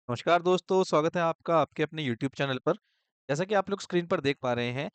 नमस्कार दोस्तों, स्वागत है आपका आपके अपने यूट्यूब चैनल पर। जैसा कि आप लोग स्क्रीन पर देख पा रहे हैं,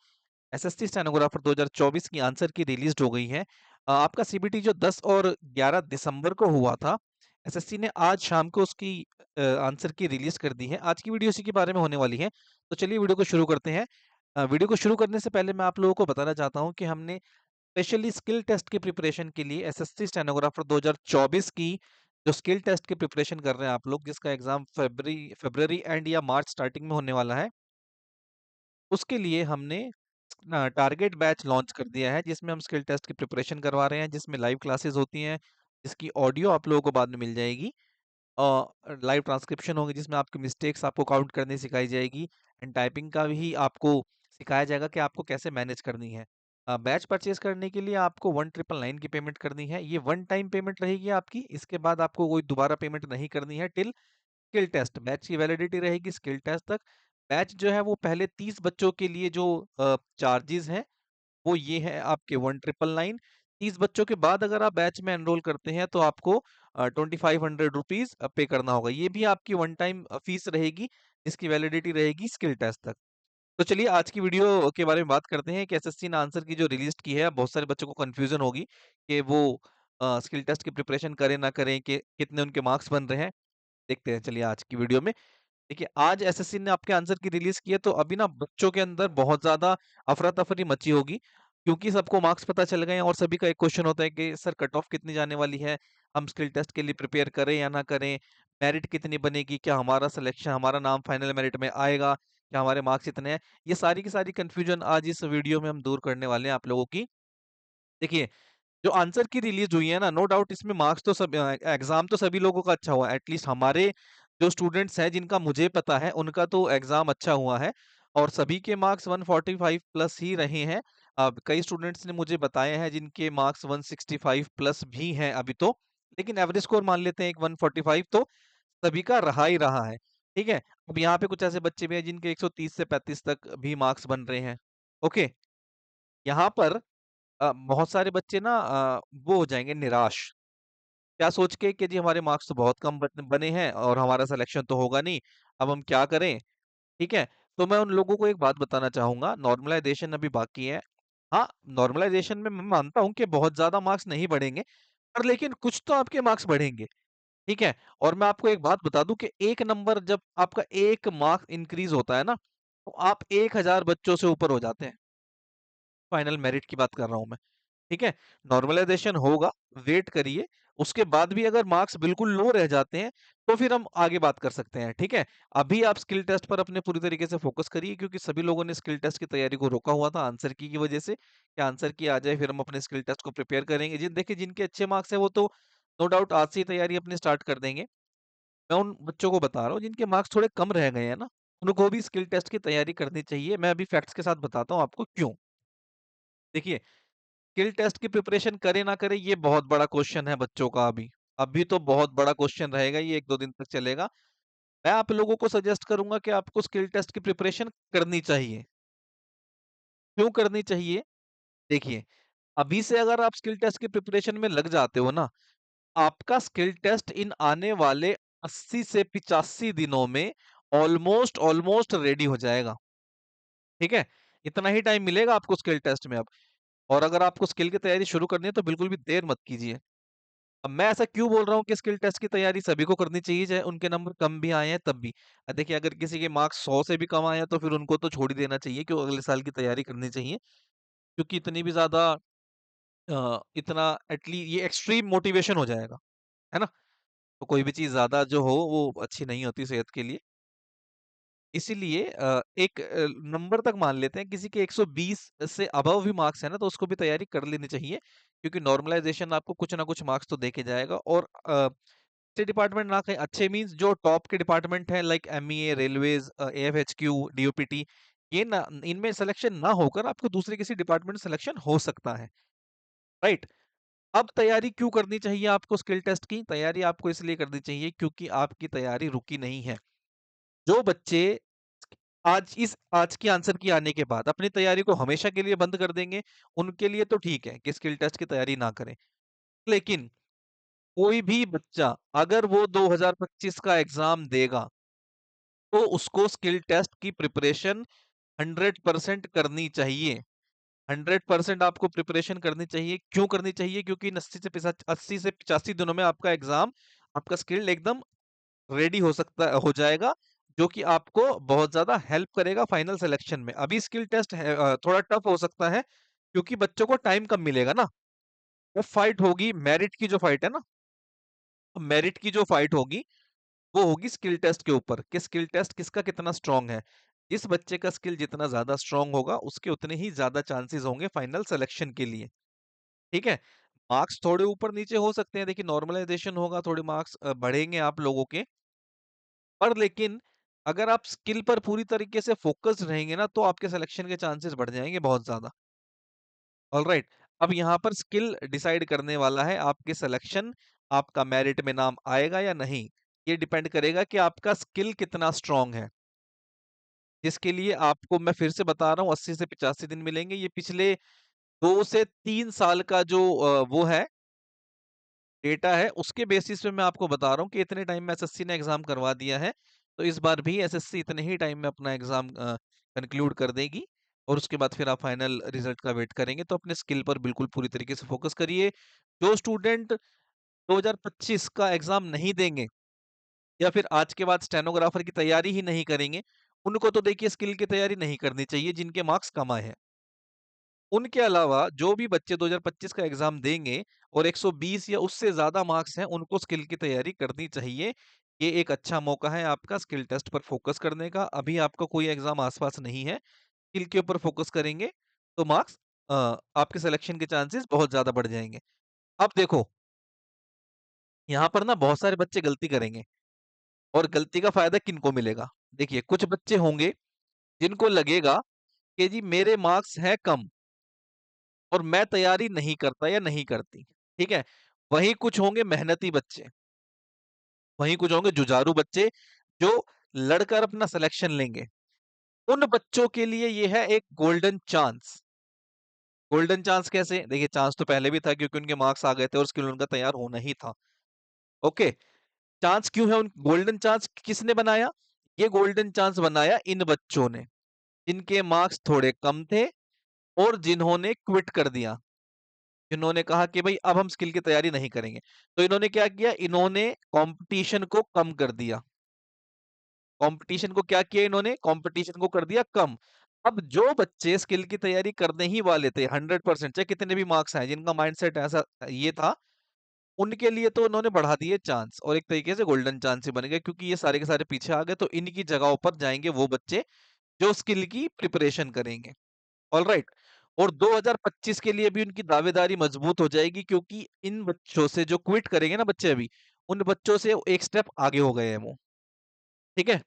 एसएससी स्टेनोग्राफर 2024 की आंसर की रिलीज़ हो गई है। आपका सीबीटी जो 10 और 11 दिसंबर को हुआ था, एसएससी ने आज शाम को उसकी आंसर की रिलीज़ कर दी है। आज की वीडियो इसी के बारे में होने वाली है। तो चलिए वीडियो को शुरू करते हैं। वीडियो को शुरू करने से पहले मैं आप लोगों को बताना चाहता हूँ कि हमने स्पेशली स्किल टेस्ट की प्रिपरेशन के लिए एसएससी स्टेनोग्राफर 2024 की जो स्किल टेस्ट की प्रिपरेशन कर रहे हैं आप लोग, जिसका एग्जाम फरवरी फरवरी एंड या मार्च स्टार्टिंग में होने वाला है, उसके लिए हमने टारगेट बैच लॉन्च कर दिया है, जिसमें हम स्किल टेस्ट की प्रिपरेशन करवा रहे हैं, जिसमें लाइव क्लासेस होती हैं, जिसकी ऑडियो आप लोगों को बाद में मिल जाएगी। लाइव ट्रांसक्रिप्शन होगी जिसमें आपकी मिस्टेक्स आपको काउंट करनी सिखाई जाएगी, एंड टाइपिंग का भी आपको सिखाया जाएगा कि आपको कैसे मैनेज करनी है। बैच परचेज करने के लिए आपको 1999 की पेमेंट करनी है। ये वन टाइम पेमेंट रहेगी आपकी। इसके बाद आपको कोई दोबारा पेमेंट नहीं करनी है टिल स्किल टेस्ट। बैच की वैलिडिटी रहेगी स्किल टेस्ट तक। बैच जो है वो पहले 30 बच्चों के लिए जो चार्जेस हैं वो ये है आपके 1999। 30 बच्चों के बाद अगर आप बैच में एनरोल करते हैं तो आपको 2500 रुपीज पे करना होगा। ये भी आपकी वन टाइम फीस रहेगी, इसकी वैलिडिटी रहेगी स्किल टेस्ट तक। तो चलिए आज की वीडियो के बारे में बात करते हैं कि एसएससी ने आंसर की जो रिलीज की है, बहुत सारे बच्चों को कंफ्यूजन होगी कि वो स्किल टेस्ट की प्रिपरेशन करें ना करें, कि कितने उनके मार्क्स बन रहे हैं। देखते हैं चलिए आज की वीडियो में। देखिए आज एसएससी ने आपके आंसर की रिलीज की है, तो अभी ना बच्चों के अंदर बहुत ज्यादा अफरा तफरी मची होगी, क्योंकि सबको मार्क्स पता चल गए हैं और सभी का एक क्वेश्चन होता है कि सर कट ऑफ कितनी जाने वाली है, हम स्किल टेस्ट के लिए प्रिपेयर करें या ना करें, मेरिट कितनी बनेगी, क्या हमारा सिलेक्शन, हमारा नाम फाइनल मेरिट में आएगा, क्या हमारे मार्क्स इतने हैं। ये सारी की सारी कंफ्यूजन आज इस वीडियो में हम दूर करने वाले हैं आप लोगों की। देखिए जो आंसर की रिलीज हुई है ना, नो डाउट इसमें मार्क्स तो सब एग्जाम तो सभी लोगों का अच्छा हुआ है। एटलीस्ट हमारे जो स्टूडेंट्स हैं जिनका मुझे पता है उनका तो एग्जाम अच्छा हुआ है, और सभी के मार्क्स 145 प्लस ही रहे हैं। अब कई स्टूडेंट्स ने मुझे बताए हैं जिनके मार्क्स 165 प्लस भी हैं अभी तो, लेकिन एवरेज स्कोर मान लेते हैं एक 145, तो सभी का रहा ही रहा है। ठीक है। अब यहाँ पे कुछ ऐसे बच्चे भी हैं जिनके 130 से 35 तक भी मार्क्स बन रहे हैं। ओके। यहाँ पर बहुत सारे बच्चे ना वो हो जाएंगे निराश, क्या सोच के कि जी हमारे मार्क्स तो बहुत कम बने हैं और हमारा सिलेक्शन तो होगा नहीं, अब हम क्या करें। ठीक है। तो मैं उन लोगों को एक बात बताना चाहूंगा, नॉर्मलाइजेशन अभी बाकी है। हाँ, नॉर्मलाइजेशन में मैं मानता हूँ कि बहुत ज्यादा मार्क्स नहीं बढ़ेंगे, पर लेकिन कुछ तो आपके मार्क्स बढ़ेंगे। ठीक है। और मैं आपको एक बात बता दूं कि एक नंबर जब आपका एक मार्क्स इंक्रीज होता है ना, तो आप 1000 बच्चों से ऊपर हो जाते हैं। फाइनल मेरिट की बात कर रहा हूं मैं। ठीक है। नॉर्मलाइजेशन होगा, वेट करिए। उसके बाद भी अगर मार्क्स बिल्कुल लो रह जाते हैं तो फिर हम आगे बात कर सकते हैं। ठीक है। अभी आप स्किल टेस्ट पर अपने पूरी तरीके से फोकस करिए, क्योंकि सभी लोगों ने स्किल टेस्ट की तैयारी को रोका हुआ था आंसर की वजह से, कि आंसर की आ जाए फिर हम अपने स्किल टेस्ट को प्रिपेयर करेंगे। जिन देखिए जिनके अच्छे मार्क्स है वो तो नो डाउट आज से ही तैयारी अपनी स्टार्ट कर देंगे। मैं उन बच्चों को बता रहा हूँ जिनके मार्क्स थोड़े कम रह गए हैं ना, उनको भी स्किल टेस्ट की तैयारी करनी चाहिए। मैं अभी फैक्ट्स के साथ बताता हूँ आपको क्यों। देखिए स्किल टेस्ट की प्रिपरेशन करे ना करे ये बहुत बड़ा क्वेश्चन है बच्चों का। अभी अभी तो बहुत बड़ा क्वेश्चन रहेगा, ये एक दो दिन तक चलेगा। मैं आप लोगों को सजेस्ट करूंगा कि आपको स्किल टेस्ट की प्रिपरेशन करनी चाहिए। क्यों करनी चाहिए? देखिए अभी से अगर आप स्किल टेस्ट की प्रिपरेशन में लग जाते हो ना, आपका स्किल टेस्ट इन आने वाले 80 से 85 दिनों में ऑलमोस्ट ऑलमोस्ट रेडी हो जाएगा। ठीक है। इतना ही टाइम मिलेगा आपको स्किल टेस्ट में अब। और अगर आपको स्किल की तैयारी शुरू करनी है तो बिल्कुल भी देर मत कीजिए। अब मैं ऐसा क्यों बोल रहा हूँ कि स्किल टेस्ट की तैयारी सभी को करनी चाहिए, चाहे उनके नंबर कम भी आए हैं तब भी। देखिए अगर किसी के मार्क्स 100 से भी कम आए हैं तो फिर उनको तो छोड़ ही देना चाहिए, क्यों अगले साल की तैयारी करनी चाहिए। क्योंकि इतनी भी ज्यादा इतना एटलीस्ट ये एक्सट्रीम मोटिवेशन हो जाएगा, है ना। तो कोई भी चीज ज्यादा जो हो वो अच्छी नहीं होती सेहत के लिए। इसीलिए एक नंबर तक मान लेते हैं, किसी के 120 से अबव भी मार्क्स है ना, तो उसको भी तैयारी कर लेनी चाहिए, क्योंकि नॉर्मलाइजेशन आपको कुछ ना कुछ मार्क्स तो देके जाएगा। और अच्छे डिपार्टमेंट ना कहीं अच्छे मींस जो टॉप के डिपार्टमेंट हैं लाइक एमईए, रेलवेज, एएफएचक्यू, डीओपीटी, ये ना इनमें सिलेक्शन ना होकर आपको दूसरे किसी डिपार्टमेंट सिलेक्शन हो सकता है। राइट। अब तैयारी क्यों करनी चाहिए आपको? स्किल टेस्ट की तैयारी आपको इसलिए करनी चाहिए क्योंकि आपकी तैयारी रुकी नहीं है। जो बच्चे आज की आंसर की आने के बाद अपनी तैयारी को हमेशा के लिए बंद कर देंगे, उनके लिए तो ठीक है कि स्किल टेस्ट की तैयारी ना करें। लेकिन कोई भी बच्चा अगर वो 2025 का एग्जाम देगा, तो उसको स्किल टेस्ट की प्रिपरेशन 100% करनी चाहिए। 100% आपको प्रिपरेशन करनी चाहिए। क्यों करनी चाहिए? क्योंकि 80 से 85 दिनों में आपका एग्जाम, आपका स्किल एकदम रेडी हो जाएगा, जो कि आपको बहुत ज्यादा हेल्प करेगा फाइनल सिलेक्शन में। अभी स्किल टेस्ट है, थोड़ा टफ हो सकता है, क्योंकि बच्चों को टाइम कम मिलेगा ना। वो फाइट होगी मेरिट की, जो फाइट है ना, मेरिट की जो फाइट होगी वो होगी स्किल टेस्ट के ऊपर, कि स्किल टेस्ट किसका कितना स्ट्रांग है। जिस बच्चे का स्किल जितना ज्यादा स्ट्रांग होगा, उसके उतने ही ज्यादा चांसेस होंगे फाइनल सिलेक्शन के लिए। ठीक है। मार्क्स थोड़े ऊपर नीचे हो सकते हैं, देखिए नॉर्मलाइजेशन होगा, थोड़े मार्क्स बढ़ेंगे आप लोगों के, पर लेकिन अगर आप स्किल पर पूरी तरीके से फोकस्ड रहेंगे ना, तो आपके सिलेक्शन के चांसेस बढ़ जाएंगे बहुत ज्यादा। ऑलराइट। अब यहाँ पर स्किल डिसाइड करने वाला है आपके सिलेक्शन, आपका मेरिट में नाम आएगा या नहीं। ये डिपेंड करेगा कि आपका स्किल कितना स्ट्रांग है, जिसके लिए आपको मैं फिर से बता रहा हूँ 80 से 85 दिन मिलेंगे। ये पिछले 2 से 3 साल का जो वो है डेटा है, उसके बेसिस पे मैं आपको बता रहा हूँ कि इतने टाइम में एसएससी ने एग्जाम करवा दिया है, तो इस बार भी एसएससी इतने ही टाइम में अपना एग्जाम कंक्लूड कर देगी, और उसके बाद फिर आप फाइनल रिजल्ट का वेट करेंगे। तो अपने स्किल पर बिल्कुल पूरी तरीके से फोकस करिए। जो स्टूडेंट 2025 का एग्जाम नहीं देंगे, या फिर आज के बाद स्टेनोग्राफर की तैयारी ही नहीं करेंगे, उनको तो देखिए स्किल की तैयारी नहीं करनी चाहिए, जिनके मार्क्स कम आए हैं। उनके अलावा जो भी बच्चे 2025 का एग्जाम देंगे और 120 या उससे ज्यादा मार्क्स हैं, उनको स्किल की तैयारी करनी चाहिए। ये एक अच्छा मौका है आपका स्किल टेस्ट पर फोकस करने का। अभी आपका कोई एग्जाम आसपास नहीं है, स्किल के ऊपर फोकस करेंगे तो मार्क्स, आपके सिलेक्शन के चांसेस बहुत ज्यादा बढ़ जाएंगे। अब देखो, यहाँ पर ना बहुत सारे बच्चे गलती करेंगे, और गलती का फायदा किनको मिलेगा? देखिए, कुछ बच्चे होंगे जिनको लगेगा कि जी मेरे मार्क्स हैं कम, और मैं तैयारी नहीं करता या नहीं करती। ठीक है। वहीं कुछ होंगे मेहनती बच्चे, वहीं कुछ होंगे जुझारू बच्चे, जो लड़कर अपना सिलेक्शन लेंगे। उन बच्चों के लिए ये है एक गोल्डन चांस। गोल्डन चांस कैसे? देखिए, चांस तो पहले भी था, क्योंकि उनके मार्क्स आ गए थे और स्किल उनका तैयार होना ही था। ओके। चांस क्यों है? उन गोल्डन चांस किसने बनाया? ये गोल्डन चांस बनाया इन बच्चों ने, जिनके मार्क्स थोड़े कम थे और जिन्होंने क्विट कर दिया, जिन्होंने कहा कि भाई अब हम स्किल की तैयारी नहीं करेंगे। तो इन्होंने क्या किया? इन्होंने कंपटीशन को कम कर दिया। कंपटीशन को क्या किया इन्होंने? कंपटीशन को कर दिया कम। अब जो बच्चे स्किल की तैयारी करने ही वाले थे 100%, चाहे कितने भी मार्क्स आए, जिनका माइंडसेट ऐसा ये था, उनके लिए तो उन्होंने बढ़ा दिए चांस, और एक तरीके से गोल्डन चांस ही बन गए, क्योंकि ये सारे के सारे पीछे आ गए। तो इनकी जगहों पर जाएंगे वो बच्चे जो स्किल की प्रिपरेशन करेंगे। All right. और 2025 के लिए भी उनकी दावेदारी मजबूत हो जाएगी, क्योंकि इन बच्चों से जो क्विट करेंगे ना बच्चे अभी, उन बच्चों से एक स्टेप आगे हो गए हैं वो। ठीक है।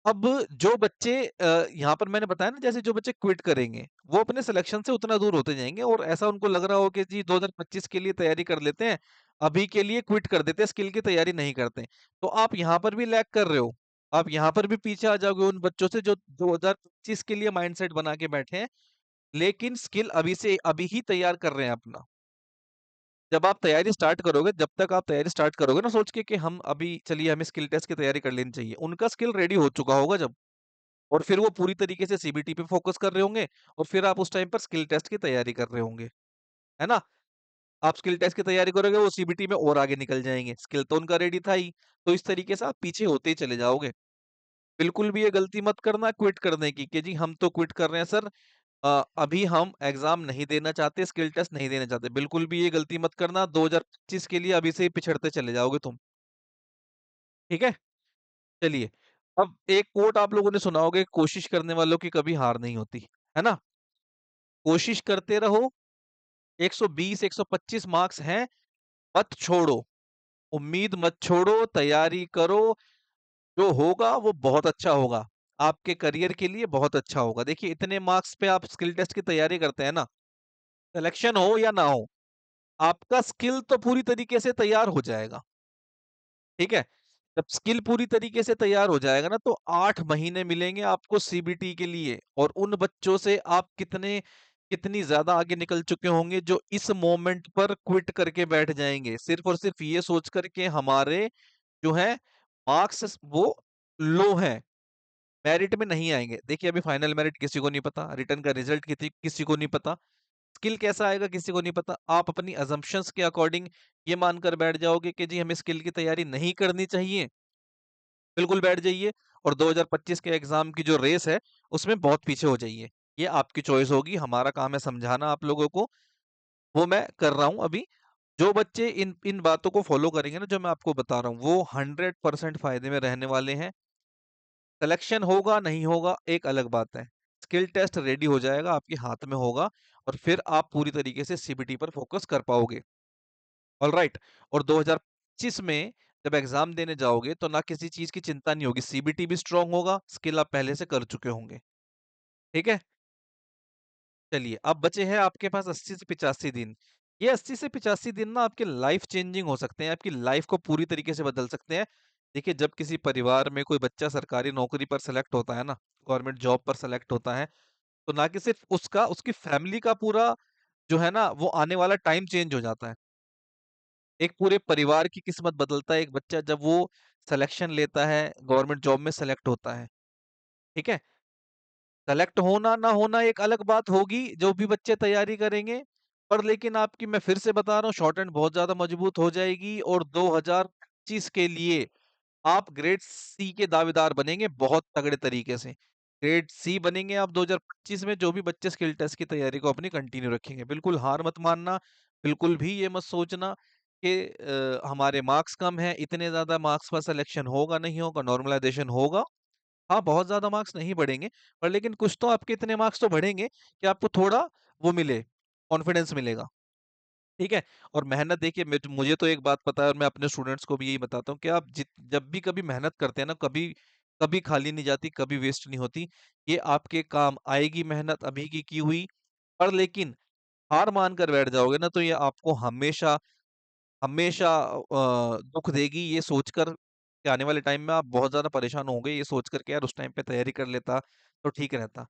अब जो बच्चे यहाँ पर मैंने बताया ना, जैसे जो बच्चे क्विट करेंगे, वो अपने सिलेक्शन से उतना दूर होते जाएंगे, और ऐसा उनको लग रहा हो कि जी 2025 के लिए तैयारी कर लेते हैं, अभी के लिए क्विट कर देते हैं, स्किल की तैयारी नहीं करते, तो आप यहाँ पर भी लैग कर रहे हो। आप यहाँ पर भी पीछे आ जाओगे उन बच्चों से जो 2025 के लिए माइंडसेट बना के बैठे हैं, लेकिन स्किल अभी से अभी ही तैयार कर रहे हैं अपना। जब आप तैयारी स्टार्ट करोगे, जब तक आप तैयारी स्टार्ट करोगे ना सोच के कि हम अभी चलिए हमें स्किल टेस्ट की तैयारी कर लेनी चाहिए, उनका स्किल रेडी हो चुका होगा जब, और फिर वो पूरी तरीके से सीबीटी पे फोकस कर रहे होंगे, और फिर आप उस टाइम पर स्किल टेस्ट की तैयारी कर रहे होंगे, है ना। आप स्किल टेस्ट की तैयारी करोगे, वो सीबीटी में और आगे निकल जाएंगे, स्किल तो उनका रेडी था ही। तो इस तरीके से आप पीछे होते ही चले जाओगे। बिल्कुल भी ये गलती मत करना क्विट करने की, कि जी हम तो क्विट कर रहे हैं सर, अभी हम एग्जाम नहीं देना चाहते, स्किल टेस्ट नहीं देना चाहते। बिल्कुल भी ये गलती मत करना, 2025 के लिए अभी से ही पिछड़ते चले जाओगे तुम। ठीक है। चलिए, अब एक कोट आप लोगों ने सुना होगा, कोशिश करने वालों की कभी हार नहीं होती, है ना। कोशिश करते रहो। 120 125 मार्क्स हैं, मत छोड़ो, उम्मीद मत छोड़ो, तैयारी करो। जो होगा वो बहुत अच्छा होगा, आपके करियर के लिए बहुत अच्छा होगा। देखिए, इतने मार्क्स पे आप स्किल टेस्ट की तैयारी करते हैं ना, सिलेक्शन हो या ना हो, आपका स्किल तो पूरी तरीके से तैयार हो जाएगा। ठीक है। जब स्किल पूरी तरीके से तैयार हो जाएगा ना, तो 8 महीने मिलेंगे आपको सीबीटी के लिए, और उन बच्चों से आप कितनी ज्यादा आगे निकल चुके होंगे, जो इस मोमेंट पर क्विट करके बैठ जाएंगे, सिर्फ और सिर्फ ये सोच करके हमारे जो है मार्क्स वो लो हैं, मेरिट में नहीं आएँगे। देखिए अभी फाइनल मेरिट किसी को नहीं पता, रिटन का रिजल्ट किसी किसी को नहीं पता, स्किल कैसा आएगा किसी को नहीं पता। आप अपनी असम्पशन्स के अकॉर्डिंग ये मानकर बैठ जाओगे कि जी हमें स्किल की तैयारी नहीं करनी चाहिए, बिल्कुल बैठ जाइए और 2025 के एग्जाम की जो रेस है उसमें बहुत पीछे हो जाइए। ये आपकी चॉइस होगी, हमारा काम है समझाना आप लोगों को, वो मैं कर रहा हूँ अभी। जो बच्चे इन इन बातों को फॉलो करेंगे ना जो मैं आपको बता रहा हूँ, वो 100% फायदे में रहने वाले हैं। सिलेक्शन होगा नहीं होगा एक अलग बात है, स्किल टेस्ट रेडी हो जाएगा, आपके हाथ में होगा और फिर आप पूरी तरीके से सीबीटी पर फोकस कर पाओगे। ऑलराइट। और 2025 में जब एग्जाम देने जाओगे तो ना किसी चीज की चिंता नहीं होगी, सीबीटी भी स्ट्रांग होगा, स्किल आप पहले से कर चुके होंगे। ठीक है। चलिए अब बचे हैं आपके पास 80 से 85 दिन। ये 80 से 85 दिन ना आपके लाइफ चेंजिंग हो सकते हैं, आपकी लाइफ को पूरी तरीके से बदल सकते हैं। देखिए जब किसी परिवार में कोई बच्चा सरकारी नौकरी पर सेलेक्ट होता है ना, गवर्नमेंट जॉब पर सेलेक्ट होता है, तो ना कि सिर्फ उसका, उसकी फैमिली का पूरा जो है ना वो आने वाला टाइम चेंज हो जाता है। एक पूरे परिवार की किस्मत बदलता है एक बच्चा जब वो सिलेक्शन लेता है, गवर्नमेंट जॉब में सेलेक्ट होता है। ठीक है। सेलेक्ट होना ना होना एक अलग बात होगी, जो भी बच्चे तैयारी करेंगे, पर लेकिन आपकी मैं फिर से बता रहा हूँ शॉर्ट एंड बहुत ज्यादा मजबूत हो जाएगी और 2025 के लिए आप ग्रेड सी के दावेदार बनेंगे बहुत तगड़े तरीके से। ग्रेड सी बनेंगे आप 2025 में, जो भी बच्चे स्किल टेस्ट की तैयारी को अपनी कंटिन्यू रखेंगे। बिल्कुल हार मत मानना, बिल्कुल भी ये मत सोचना कि हमारे मार्क्स कम हैं, इतने ज्यादा मार्क्स पर सिलेक्शन होगा नहीं होगा, नॉर्मलाइजेशन होगा। हाँ, बहुत ज़्यादा मार्क्स नहीं बढ़ेंगे, पर लेकिन कुछ तो आपके इतने मार्क्स तो बढ़ेंगे कि आपको थोड़ा वो मिले, कॉन्फिडेंस मिलेगा। ठीक है? और मेहनत देखिए मुझे तो एक बात पता है और मैं अपने स्टूडेंट्स को भी यही बताता हूँ कि आप जब भी कभी मेहनत करते हैं ना, कभी कभी खाली नहीं जाती, कभी वेस्ट नहीं होती। ये आपके काम आएगी मेहनत अभी की हुई, पर लेकिन हार मान कर बैठ जाओगे ना तो ये आपको हमेशा हमेशा दुःख देगी, ये सोचकर कि आने वाले टाइम में आप बहुत ज़्यादा परेशान होंगे, ये सोचकर कि यार उस टाइम पे तैयारी कर लेता तो ठीक रहता।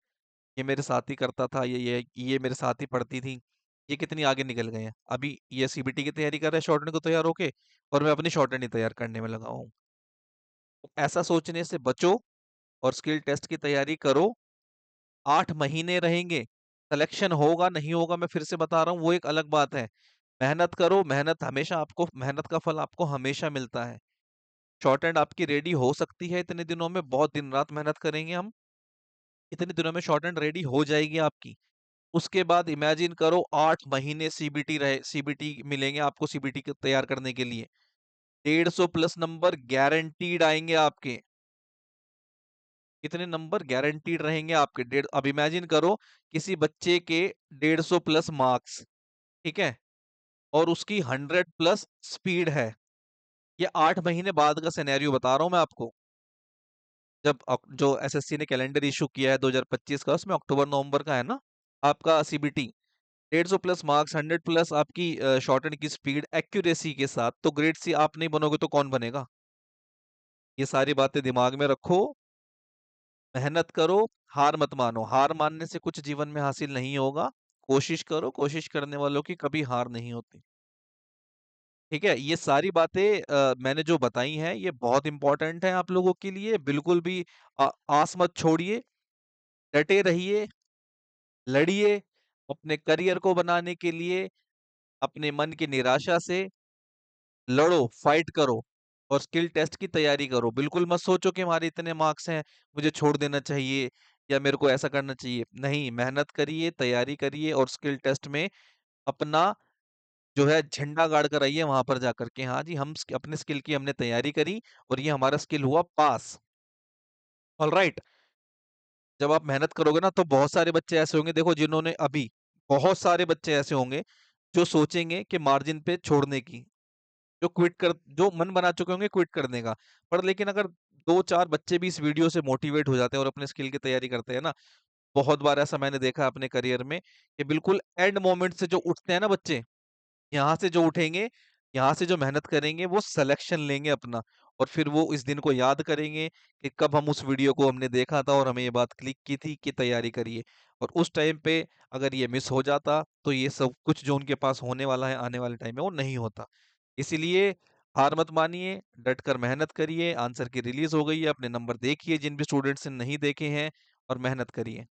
ये मेरे साथ ही करता था, ये मेरे साथ ही पढ़ती थी, ये कितनी आगे निकल गए हैं। अभी ये सीबीटी की तैयारी कर रहे हैं शॉर्टहैंड को तैयार होके, और मैं अपनी शॉर्टहैंड ही तैयार करने में लगा हूँ। तो ऐसा सोचने से बचो और स्किल टेस्ट की तैयारी करो। 8 महीने रहेंगे, सिलेक्शन होगा नहीं होगा मैं फिर से बता रहा हूँ वो एक अलग बात है। मेहनत करो, मेहनत हमेशा आपको, मेहनत का फल आपको हमेशा मिलता है। शॉर्ट एंड आपकी रेडी हो सकती है इतने दिनों में, बहुत दिन रात मेहनत करेंगे हम, इतने दिनों में शॉर्ट एंड रेडी हो जाएगी आपकी। उसके बाद इमेजिन करो 8 महीने सीबीटी रहे, सीबीटी मिलेंगे आपको, सीबीटी को तैयार करने के लिए 150 प्लस नंबर गारंटीड आएंगे आपके। कितने नंबर गारंटीड रहेंगे आपके? डेढ़, अब इमेजिन करो किसी बच्चे के 150 प्लस मार्क्स, ठीक है, और उसकी 100 प्लस स्पीड है। ये 8 महीने बाद का सिनेरियो बता रहा हूं मैं आपको। जब जो एसएससी ने कैलेंडर इशू किया है 2025 का, उसमें अक्टूबर नवंबर का है ना आपका सीबीटी। 150 प्लस मार्क्स, 100 प्लस आपकी शॉर्टहैंड की स्पीड, एक्यूरेसी के साथ, तो ग्रेड सी आप नहीं बनोगे तो कौन बनेगा? ये सारी बातें दिमाग में रखो, मेहनत करो, हार मत मानो। हार मानने से कुछ जीवन में हासिल नहीं होगा। कोशिश करो, कोशिश करने वालों की कभी हार नहीं होती। ठीक है, ये सारी बातें मैंने जो बताई हैं ये बहुत इंपॉर्टेंट है आप लोगों के लिए। बिल्कुल भी आस मत छोड़िए, डटे रहिए, लड़िए अपने करियर को बनाने के लिए, अपने मन की निराशा से लड़ो, फाइट करो और स्किल टेस्ट की तैयारी करो। बिल्कुल मत सोचो कि हमारे इतने मार्क्स हैं, मुझे छोड़ देना चाहिए या मेरे को ऐसा करना चाहिए। नहीं, मेहनत करिए, तैयारी करिए और स्किल टेस्ट में अपना जो है झंडा गाड़ कर आइए वहां पर जाकर के, हाँ जी हम अपने स्किल की हमने तैयारी करी और ये हमारा स्किल हुआ पास। ऑलराइट। जब आप मेहनत करोगे ना तो बहुत सारे बच्चे ऐसे होंगे, देखो जिन्होंने अभी, बहुत सारे बच्चे ऐसे होंगे जो सोचेंगे कि मार्जिन पे छोड़ने की, जो क्विट कर, जो मन बना चुके होंगे क्विट करने का। पर लेकिन अगर दो चार बच्चे भी इस वीडियो से मोटिवेट हो जाते हैं और अपने स्किल की तैयारी करते हैं ना, बहुत बार ऐसा मैंने देखा है अपने करियर में कि बिल्कुल एंड मोमेंट से जो उठते हैं ना बच्चे, यहाँ से जो उठेंगे, यहाँ से जो मेहनत करेंगे वो सिलेक्शन लेंगे अपना, और फिर वो इस दिन को याद करेंगे कि कब हम उस वीडियो को हमने देखा था और हमें ये बात क्लिक की थी कि तैयारी करिए। और उस टाइम पे अगर ये मिस हो जाता तो ये सब कुछ जो उनके पास होने वाला है आने वाले टाइम में वो नहीं होता। इसीलिए हार मत मानिए, डट कर मेहनत करिए, आंसर की रिलीज़ हो गई है, अपने नंबर देखिए जिन भी स्टूडेंट्स ने नहीं देखे हैं और मेहनत करिए।